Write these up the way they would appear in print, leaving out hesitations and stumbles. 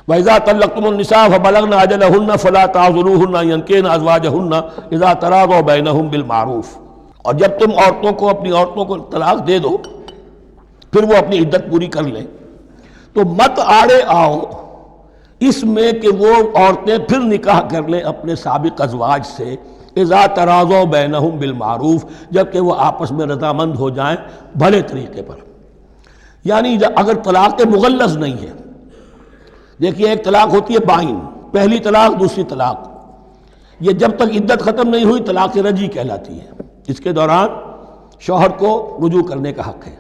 وَإِذَا طَلَّقْتُمُ النِّسَاءَ فَبَلَغْنَ أَجَلَهُنَّ فَلَا تَعْضُلُوهُنَّ أَن يَنكِحْنَ أَزْوَاجَهُنَّ إِذَا تَرَاضَوْا بَيْنَهُم بِالْمَعْرُوفِ، اور جب تم اپنی عورتوں کو طلاق دے دو پھر وہ اپنی عدت پوری کر لیں تو مت آڑے آؤ اس میں کہ وہ عورتیں پھر نکاح کر لیں اپنے سابق ازواج سے، اذا تراضوا بینہم بالمعروف، جبکہ وہ آپس میں رضامند ہو جائیں بھلے طریقے پر۔ یعنی اگر طلاق مغلظ نہیں ہے، دیکھیے ایک طلاق ہوتی ہے بائن، پہلی طلاق دوسری طلاق، یہ جب تک عدت ختم نہیں ہوئی طلاق رجعی کہلاتی ہے، اس کے دوران شوہر کو رجوع کرنے کا حق ہے۔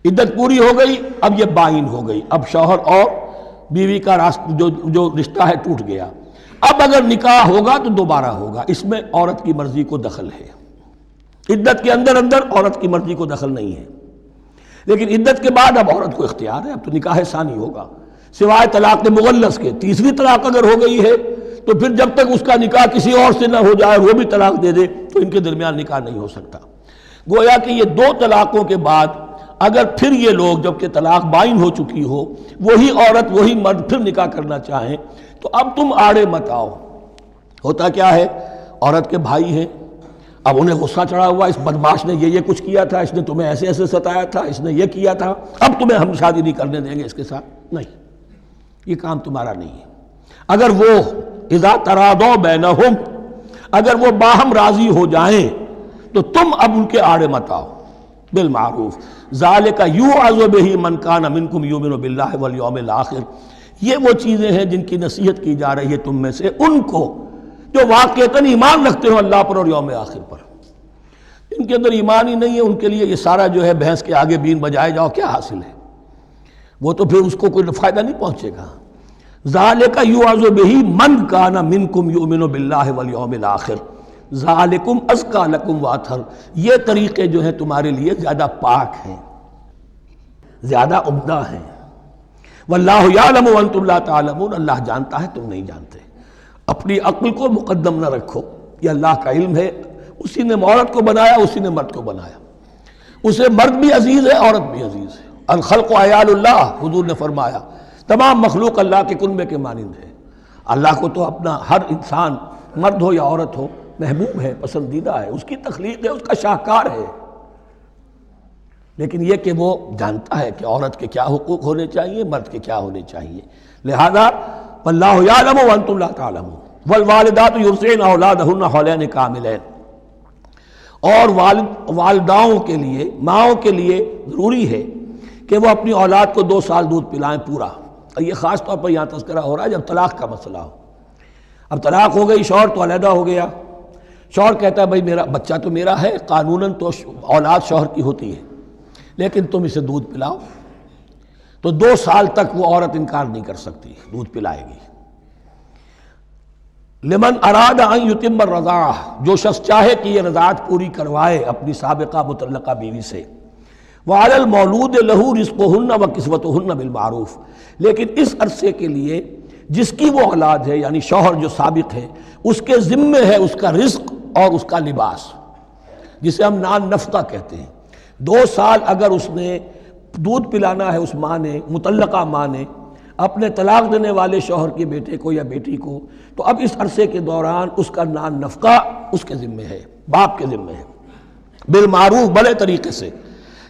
عدت پوری ہو گئی اب یہ بائن ہو گئی، اب شوہر اور بیوی کا جو رشتہ ہے ٹوٹ گیا۔ اب اگر نکاح ہوگا تو دوبارہ ہوگا، اس میں عورت کی مرضی کو دخل ہے۔ عدت کے اندر عورت کی مرضی کو دخل نہیں ہے، لیکن عدت کے بعد اب عورت کو اختیار ہے، اب تو نکاح ثانی ہوگا سوائے طلاق مغلظ کے۔ تیسری طلاق اگر ہو گئی ہے تو پھر جب تک اس کا نکاح کسی اور سے نہ ہو جائے وہ بھی طلاق دے دے تو ان کے درمیان نکاح نہیں ہو سکتا۔ گویا کہ یہ دو طلاقوں کے بعد اگر پھر یہ لوگ جبکہ طلاق بائن ہو چکی ہو وہی عورت وہی مرد پھر نکاح کرنا چاہیں تو اب تم آڑے مت آؤ۔ ہوتا کیا ہے، عورت کے بھائی ہیں، اب انہیں غصہ چڑھا ہوا اس بدماش نے یہ کچھ کیا تھا، اس نے تمہیں ایسے ایسے ستایا تھا، اس نے یہ کیا تھا، اب تمہیں ہم شادی نہیں کرنے دیں گے اس کے ساتھ۔ نہیں، یہ کام تمہارا نہیں ہے۔ اگر وہ اذا تراضوا بینہم، اگر وہ باہم راضی ہو جائیں تو تم اب ان کے آڑے مت آؤ بالمعروف۔ ذالک یوعظ بہ من کان منکم یؤمن باللہ والیوم الآخر، یہ وہ چیزیں ہیں جن کی نصیحت کی جا رہی ہے تم میں سے ان کو جو واقعتاً ایمان رکھتے ہو اللہ پر اور یوم آخر پر۔ ان کے اندر ایمان ہی نہیں ہے، ان کے لیے یہ سارا جو ہے بھینس کے آگے بین بجائے جاؤ کیا حاصل ہے، وہ تو پھر اس کو کوئی فائدہ نہیں پہنچے گا۔ ذالک یوعظ بہ من کان منکم یؤمن باللہ والیوم الآخر ذالکم ازکی لکم واطہر، یہ طریقے جو ہیں تمہارے لیے زیادہ پاک ہیں، زیادہ عمدہ ہیں۔ واللہ یعلم وانتم لا تعلمون، اللہ جانتا ہے تم نہیں جانتے۔ اپنی عقل کو مقدم نہ رکھو، یہ اللہ کا علم ہے، اسی نے عورت کو بنایا اسی نے مرد کو بنایا، اسے مرد بھی عزیز ہے عورت بھی عزیز ہے۔ الخلق عیال اللہ، حضور نے فرمایا تمام مخلوق اللہ کے کنبے کے مانند ہے۔ اللہ کو تو اپنا ہر انسان مرد ہو یا عورت ہو محبوب ہے، پسندیدہ ہے، اس کی تخلیق ہے، اس کا شاہکار ہے، لیکن یہ کہ وہ جانتا ہے کہ عورت کے کیا حقوق ہونے چاہیے، مرد کے کیا ہونے چاہیے۔ لہذا واللہ یعلم وانتم لا تعلمون والوالدات یرضعن اولادہن حولین کاملین، اور والداؤں کے لیے، ماؤں کے لیے ضروری ہے کہ وہ اپنی اولاد کو 2 سال دودھ پلائیں پورا۔ اور یہ خاص طور پر یہاں تذکرہ ہو رہا ہے جب طلاق کا مسئلہ ہو۔ اب طلاق ہو گئی، شوہر تو علیحدہ ہو گیا، شوہر کہتا ہے بھائی میرا بچہ تو میرا ہے، قانوناً تو اولاد شوہر کی ہوتی ہے، لیکن تم اسے دودھ پلاؤ، تو 2 سال تک وہ عورت انکار نہیں کر سکتی، دودھ پلائے گی۔ لمن اراد ان یتم الرضاعہ، جو شخص چاہے کہ یہ رضاعت پوری کروائے اپنی سابقہ مطلقہ بیوی سے۔ وعلی المولود لہ رزقہن وکسوتہن بالمعروف، لیکن اس عرصے کے لیے جس کی وہ اولاد ہے یعنی شوہر جو سابق ہے اس کے ذمے ہے اس کا رزق اور اس کا لباس، جسے ہم نان نفقہ کہتے ہیں۔ 2 سال اگر اس نے دودھ پلانا ہے اس ماں نے، مطلقہ ماں نے اپنے طلاق دینے والے شوہر کے بیٹے کو یا بیٹی کو، تو اب اس عرصے کے دوران اس کا نان نفقہ اس کے ذمے ہے، باپ کے ذمے ہے، بالمعروف، بھلے طریقے سے۔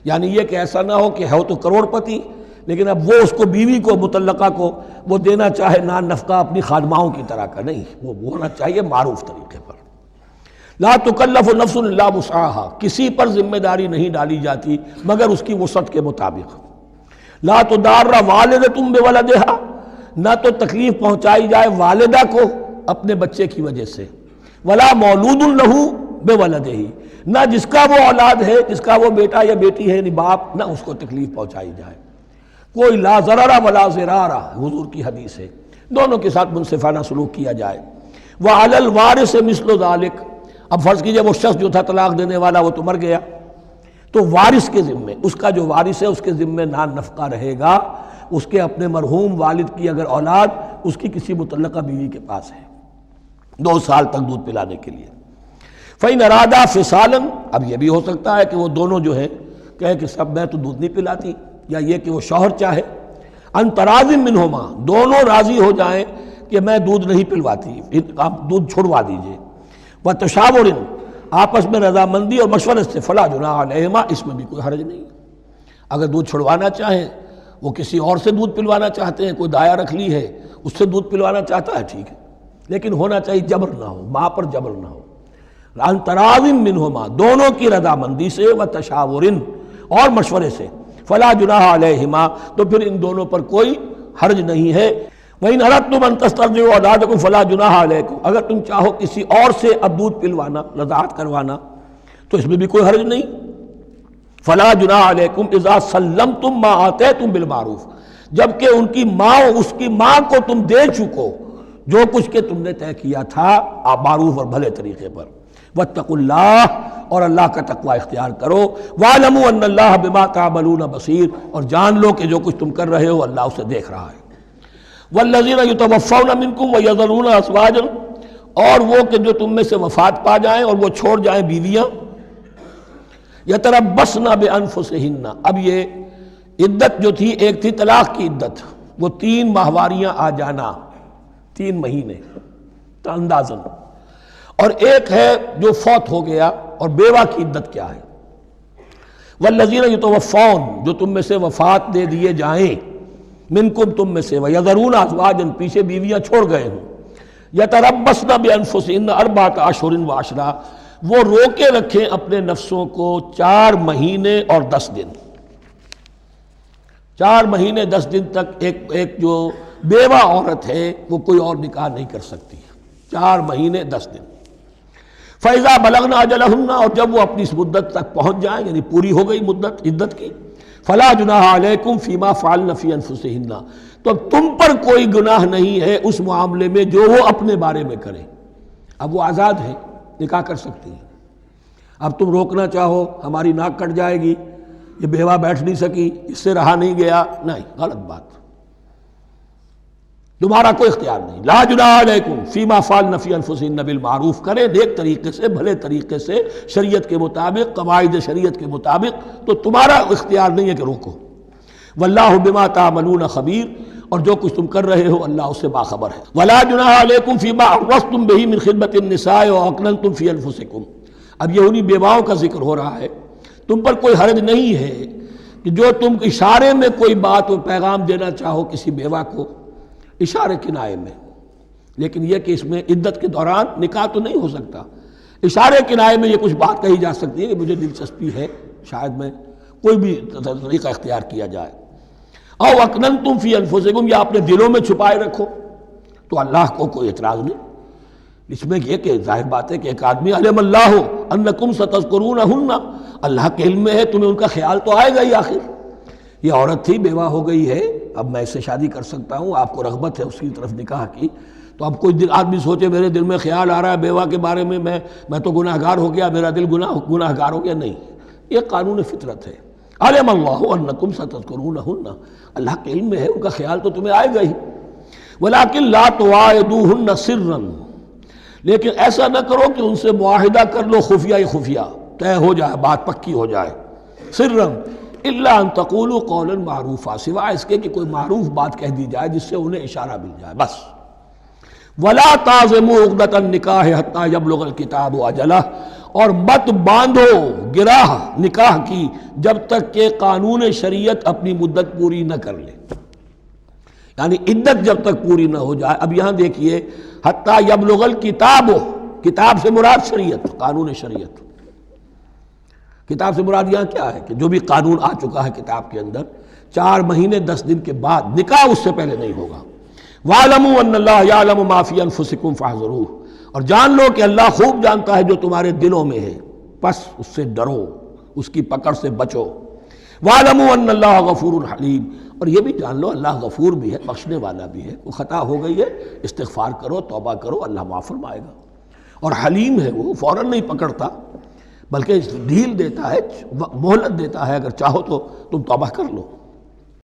یعنی یہ کہ ایسا نہ ہو کہ ہے تو کروڑ پتی لیکن اب وہ اس کو بیوی کو مطلقہ کو وہ دینا چاہے نان نفقہ اپنی خادماؤں کی طرح کا، نہیں، وہ ہونا چاہیے معروف طریقے پر۔ لا تکلف نفس الا وسعها، کسی پر ذمہ داری نہیں ڈالی جاتی مگر اس کی وسعت کے مطابق۔ لا تضار والدۃ بولدہا، نہ تو تکلیف پہنچائی جائے والدہ کو اپنے بچے کی وجہ سے، ولا مولود لہ بولدہ، نہ جس کا وہ اولاد ہے، جس کا وہ بیٹا یا بیٹی ہے یعنی باپ، نہ اس کو تکلیف پہنچائی جائے۔ کوئی لا ضرر ولا ضرار، حضور کی حدیث ہے، دونوں کے ساتھ منصفانہ سلوک کیا جائے۔ وعلی الوارث مثل ذلک، اب فرض کیجئے وہ شخص جو تھا طلاق دینے والا وہ تو مر گیا، تو وارث کے ذمے، اس کا جو وارث ہے اس کے ذمے نان نفقہ رہے گا، اس کے اپنے مرحوم والد کی اگر اولاد اس کی کسی مطلقہ بیوی کے پاس ہے 2 سال تک دودھ پلانے کے لیے۔ فَإِنْ أَرَادَا فِصَالًا، اب یہ بھی ہو سکتا ہے کہ وہ دونوں جو ہے کہے کہ سب میں تو دودھ نہیں پلاتی، یا یہ کہ وہ شوہر چاہے ان تراض منہما، دونوں راضی ہو جائیں کہ میں دودھ نہیں پلواتی، آپ دودھ چھڑوا دیجئے، وتشاور، آپس میں رضامندی اور مشورے سے، فلا جناح علیہما، اس میں بھی کوئی حرج نہیں۔ اگر دودھ چھڑوانا چاہیں، وہ کسی اور سے دودھ پلوانا چاہتے ہیں، کوئی دایا رکھ لی ہے اس سے دودھ پلوانا چاہتا ہے، ٹھیک ہے، لیکن ہونا چاہیے جبر نہ ہو، ماں پر جبر نہ ہو۔ ان تراض منہما، دونوں کی رضامندی سے، وتشاور، اور مشورے سے، فلا جناح علیہما، تو پھر ان دونوں پر کوئی حرج نہیں ہے۔ وَإِنْ أَرَدْتُمْ أَن تَسْتَرْضِعُوا أَوْلَادَكُمْ فَلَا جُنَاحَ عَلَيْكُمْ، اگر تم چاہو کسی اور سے اب دودھ پلوانا، رضاعت کروانا، تو اس میں بھی کوئی حرج نہیں۔ فَلَا جُنَاحَ عَلَيْكُمْ إِذَا سَلَّمْتُمْ مَا آتَيْتُمْ بِالْمَعْرُوفِ، جبکہ ان کی ماں، اس کی ماں کو تم دے چکو جو کچھ کہ تم نے طے کیا تھا معروف اور بھلے طریقے پر۔ واتقوا اللہ، اور اللہ کا تقوی اختیار کرو۔ وَاعْلَمُوا أَنَّ اللَّهَ بِمَا تَعْمَلُونَ بَصِيرٌ، اور جان لو کہ جو کچھ تم کر رہے ہو اللہ اسے دیکھ رہا ہے۔ وَالَّذِينَ يُتَوَفَّوْنَ مِنْكُمْ وَيَذَرُونَ أَزْوَاجًا، اور وہ کہ جو تم میں سے وفات پا جائیں اور وہ چھوڑ جائیں بیویاں، يَتَرَبَّصْنَ بِأَنفُسِهِنَّ، اب یہ عدت جو تھی، ایک تھی طلاق کی عدت، وہ 3 ماہواریاں آ جانا، 3 مہینے اندازاً، اور ایک ہے جو فوت ہو گیا، اور بیوہ کی عدت کیا ہے۔ والذین یتوفون، جو تم میں سے وفات دے دیے جائیں، منکم تم میں سے، ویذرون ازواجا، پیچھے بیویاں چھوڑ گئے ہوں، یتربصن بانفسہن 4 اشہر وعشرا، وہ روکے رکھیں اپنے نفسوں کو 4 مہینے اور 10 دن، 4 مہینے 10 دن تک ایک جو بیوہ عورت ہے وہ کوئی اور نکاح نہیں کر سکتی، 4 مہینے 10 دن۔ فَإِذَا بَلَغْنَ أَجَلَهُنَّ، اور جب وہ اپنی اس مدت تک پہنچ جائیں، یعنی پوری ہو گئی مدت عدت کی، فَلَا جُنَاحَ عَلَيْكُمْ فِي مَا فَعَلْنَ فِي أَنفُسِهِنَّ، تو اب تم پر کوئی گناہ نہیں ہے اس معاملے میں جو وہ اپنے بارے میں کریں۔ اب وہ آزاد ہیں، نکاح کر سکتی ہیں۔ اب تم روکنا چاہو، ہماری ناک کٹ جائے گی، یہ بیوہ بیٹھ نہیں سکی، اس سے رہا نہیں گیا، نہیں، غلط بات، تمہارا کوئی اختیار نہیں۔ لا جناح علیکم فیما فعلن فی انفسہن بالمعروف، کریں نیک طریقے سے، بھلے طریقے سے، شریعت کے مطابق، قواعد شریعت کے مطابق، تو تمہارا اختیار نہیں ہے کہ روکو۔ واللہ بما تعملون خبیر، اور جو کچھ تم کر رہے ہو اللہ اس سے باخبر ہے۔ ولا جناح علیکم فیما عرضتم بہ من خطبۃ النساء واکننتم فی انفسکم، اب یہ انہی بیواؤں کا ذکر ہو رہا ہے، تم پر کوئی حرج نہیں ہے کہ جو تم اشارے میں کوئی بات اور پیغام دینا چاہو کسی بیوہ کو، اشارے کنائے میں، لیکن یہ کہ اس میں عدت کے دوران نکاح تو نہیں ہو سکتا، اشارے کنائے میں یہ کچھ بات کہی جا سکتی ہے کہ مجھے دلچسپی ہے، شاید میں کوئی بھی طریقہ اختیار کیا جائے۔ او اکننتم فی انفسکم، یا اپنے دلوں میں چھپائے رکھو، تو اللہ کو کوئی اعتراض نہیں۔ اس میں یہ کہ ظاہر بات ہے کہ ایک آدمی علم اللہ انکم ستذکرونہن، اللہ کے علم میں ہے تمہیں ان کا خیال تو آئے گا ہی، آخر یہ عورت تھی، بیوہ ہو گئی ہے، اب میں اس سے شادی کر سکتا ہوں، آپ کو رغبت ہے اس کی طرف نکاح کی، تو اب کوئی آدمی سوچے میرے دل میں خیال آ رہا ہے بیوہ کے بارے میں، میں تو گناہ گار ہو گیا، میرا دل گناہ گار ہو گیا، نہیں، یہ قانون فطرت ہے۔ علم اللہ انکم ستذکرونہن، اللہ کے علم میں ہے ان کا خیال تو تمہیں آئے گا ہی۔ ولکن لا تواعدوہن سرا، لیکن ایسا نہ کرو کہ ان سے معاہدہ کر لو خفیہ طے ہو جائے، بات پکی ہو جائے، سرا الا ان تقولوا قولا معروفا، سوائے اس کے کہ کوئی معروف بات کہہ دی جائے جس سے انہیں اشارہ مل جائے، بس۔ ولا تعزموا عقدۃ النکاح حتی یبلغ الکتاب اجلہ، اور مت باندھو گراہ نکاح کی جب تک کہ قانون شریعت اپنی مدت پوری نہ کر لے، یعنی عدت جب تک پوری نہ ہو جائے۔ اب یہاں دیکھیے حتی یبلغ الکتاب، کتاب سے مراد شریعت، قانون شریعت، کتاب سے مراد یہاں کیا ہے کہ جو بھی قانون آ چکا ہے کتاب کے اندر، 4 مہینے 10 دن کے بعد نکاح اس سے پہلے نہیں ہوگا۔ وَاعْلَمُوا أَنَّ اللَّهَ يَعْلَمُ مَا فِي أَنفُسِكُمْ فَاحْذَرُوهُ، اور جان لو کہ اللہ خوب جانتا ہے جو تمہارے دلوں میں ہے، پس اس سے ڈرو، اس کی پکڑ سے بچو۔ وَاعْلَمُوا أَنَّ اللَّهَ غَفُورٌ حَلِيمٌ، اور یہ بھی جان لو اللہ غفور بھی ہے، بخشنے والا بھی ہے، وہ خطا ہو گئی ہے استغفار کرو، توبہ کرو، اللہ معاف فرمائے گا۔ اور حلیم ہے، وہ فوراً نہیں پکڑتا بلکہ ڈھیل دیتا ہے، مہلت دیتا ہے، اگر چاہو تو تم توبہ کر لو۔